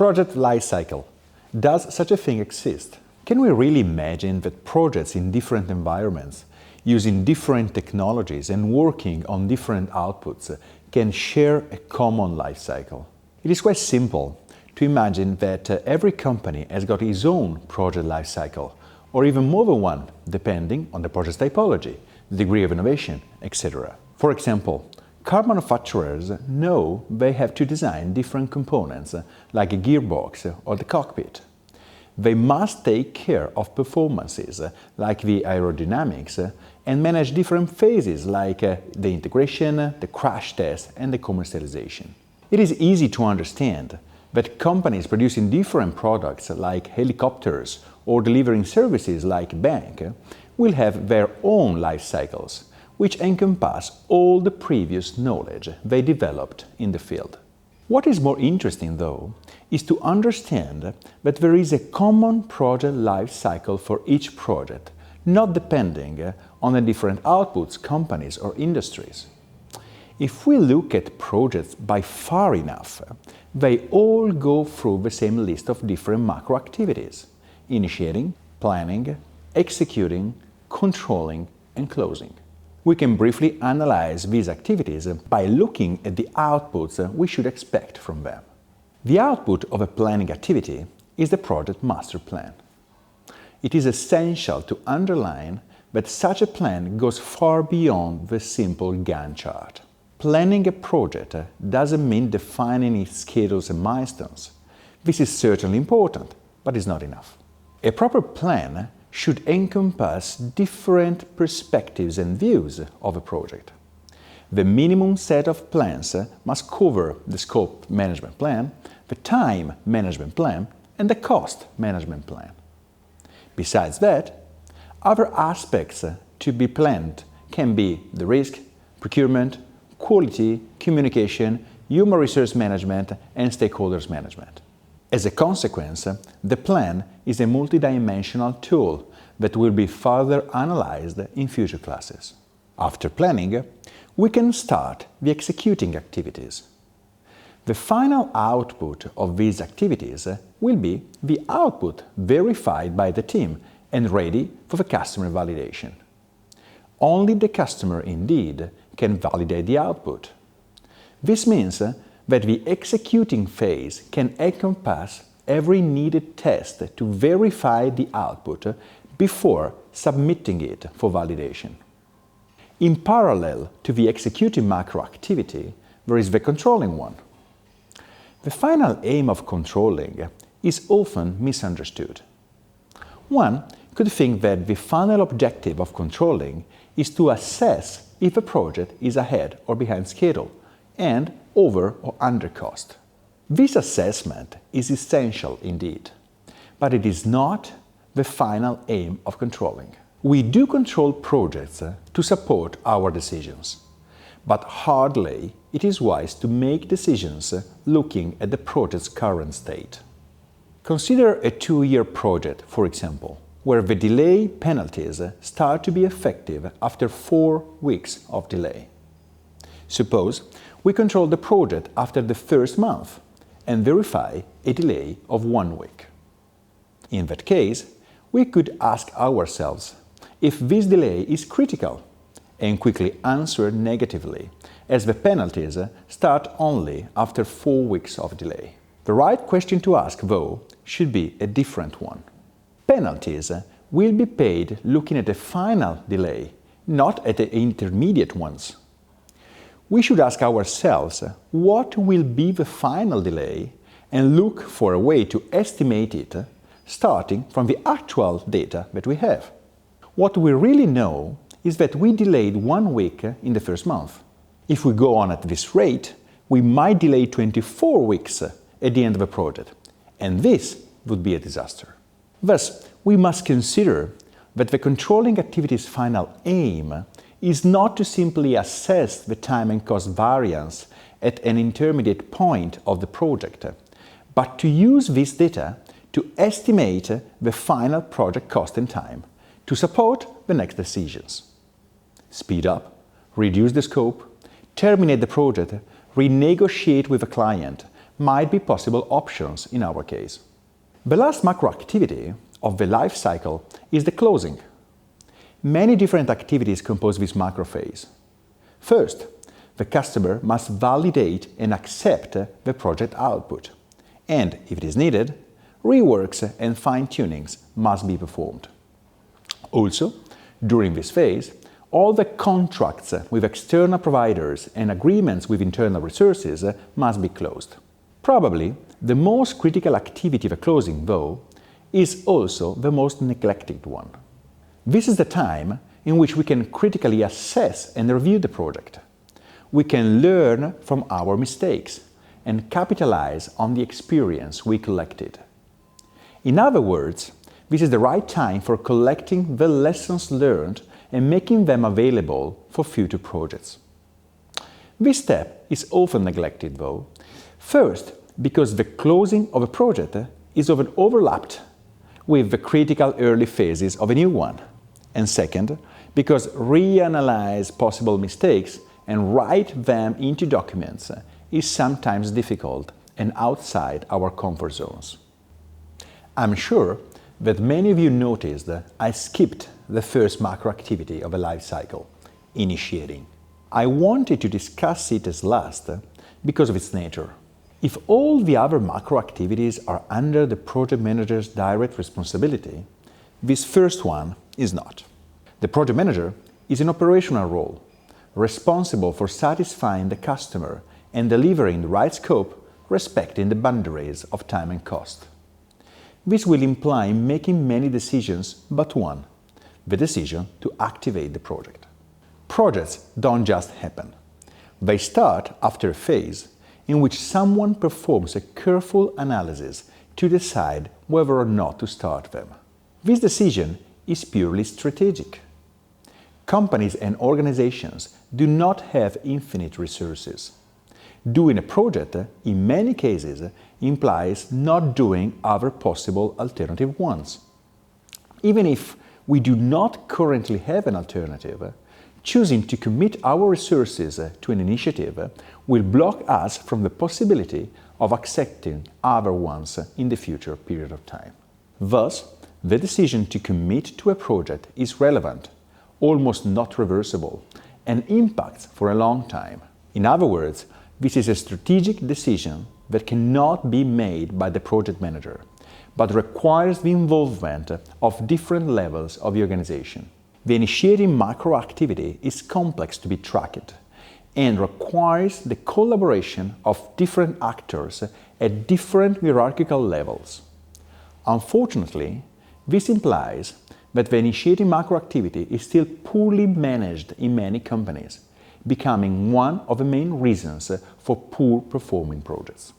Project lifecycle. Does such a thing exist? Can we really imagine that projects in different environments, using different technologies and working on different outputs, can share a common lifecycle? It is quite simple to imagine that every company has got its own project lifecycle, or even more than one, depending on the project's typology, the degree of innovation, etc. For example, car manufacturers know they have to design different components, like a gearbox or the cockpit. They must take care of performances, like the aerodynamics, and manage different phases, like the integration, the crash test, and the commercialization. It is easy to understand that companies producing different products, like helicopters, or delivering services like a bank, will have their own life cycles, which encompass all the previous knowledge they developed in the field. What is more interesting, though, is to understand that there is a common project life cycle for each project, not depending on the different outputs, companies, or industries. If we look at projects by far enough, they all go through the same list of different macro activities: initiating, planning, executing, controlling, and closing. We can briefly analyze these activities by looking at the outputs we should expect from them. The output of a planning activity is the project master plan. It is essential to underline that such a plan goes far beyond the simple Gantt chart. Planning a project doesn't mean defining its schedules and milestones. This is certainly important, but is not enough. A proper plan should encompass different perspectives and views of a project. The minimum set of plans must cover the scope management plan, the time management plan, and the cost management plan. Besides that, other aspects to be planned can be the risk, procurement, quality, communication, human resource management, and stakeholders management. As a consequence, the plan is a multidimensional tool that will be further analyzed in future classes. After planning, we can start the executing activities. The final output of these activities will be the output verified by the team and ready for the customer validation. Only the customer, indeed, can validate the output. This means that the executing phase can encompass every needed test to verify the output before submitting it for validation. In parallel to the executing macro activity, there is the controlling one. The final aim of controlling is often misunderstood. One could think that the final objective of controlling is to assess if a project is ahead or behind schedule, and over or under cost. This assessment is essential indeed, but it is not the final aim of controlling. We do control projects to support our decisions, but hardly it is wise to make decisions looking at the project's current state. Consider a 2-year project, for example, where the delay penalties start to be effective after 4 weeks of delay. Suppose we control the project after the first month and verify a delay of 1 week. In that case, we could ask ourselves if this delay is critical and quickly answer negatively, as the penalties start only after 4 weeks of delay. The right question to ask, though, should be a different one. Penalties will be paid looking at the final delay, not at the intermediate ones. We should ask ourselves what will be the final delay and look for a way to estimate it starting from the actual data that we have. What we really know is that we delayed 1 week in the first month. If we go on at this rate, we might delay 24 weeks at the end of a project, and this would be a disaster. Thus, we must consider that the controlling activity's final aim is not to simply assess the time and cost variance at an intermediate point of the project, but to use this data to estimate the final project cost and time to support the next decisions. Speed up, reduce the scope, terminate the project, renegotiate with the client, might be possible options in our case. The last macro activity of the life cycle is the closing. Many different activities compose this macro phase. First, the customer must validate and accept the project output, and, if it is needed, reworks and fine-tunings must be performed. Also, during this phase, all the contracts with external providers and agreements with internal resources must be closed. Probably the most critical activity of closing, though, is also the most neglected one. This is the time in which we can critically assess and review the project. We can learn from our mistakes and capitalize on the experience we collected. In other words, this is the right time for collecting the lessons learned and making them available for future projects. This step is often neglected, though. First, because the closing of a project is often overlapped with the critical early phases of a new one. And second, because reanalyze possible mistakes and write them into documents is sometimes difficult and outside our comfort zones. I'm sure that many of you noticed I skipped the first macro activity of a life cycle, initiating. I wanted to discuss it as last because of its nature. If all the other macro activities are under the project manager's direct responsibility, this first one is not. The project manager is an operational role, responsible for satisfying the customer and delivering the right scope, respecting the boundaries of time and cost. This will imply making many decisions but one, the decision to activate the project. Projects don't just happen. They start after a phase in which someone performs a careful analysis to decide whether or not to start them. This decision is purely strategic. Companies and organizations do not have infinite resources. Doing a project, in many cases, implies not doing other possible alternative ones. Even if we do not currently have an alternative, choosing to commit our resources to an initiative will block us from the possibility of accepting other ones in the future period of time. Thus, the decision to commit to a project is relevant, almost not reversible, and impacts for a long time. In other words, this is a strategic decision that cannot be made by the project manager, but requires the involvement of different levels of the organization. The initiating macro activity is complex to be tracked and requires the collaboration of different actors at different hierarchical levels. Unfortunately, this implies that the initiating macro activity is still poorly managed in many companies, becoming one of the main reasons for poor performing projects.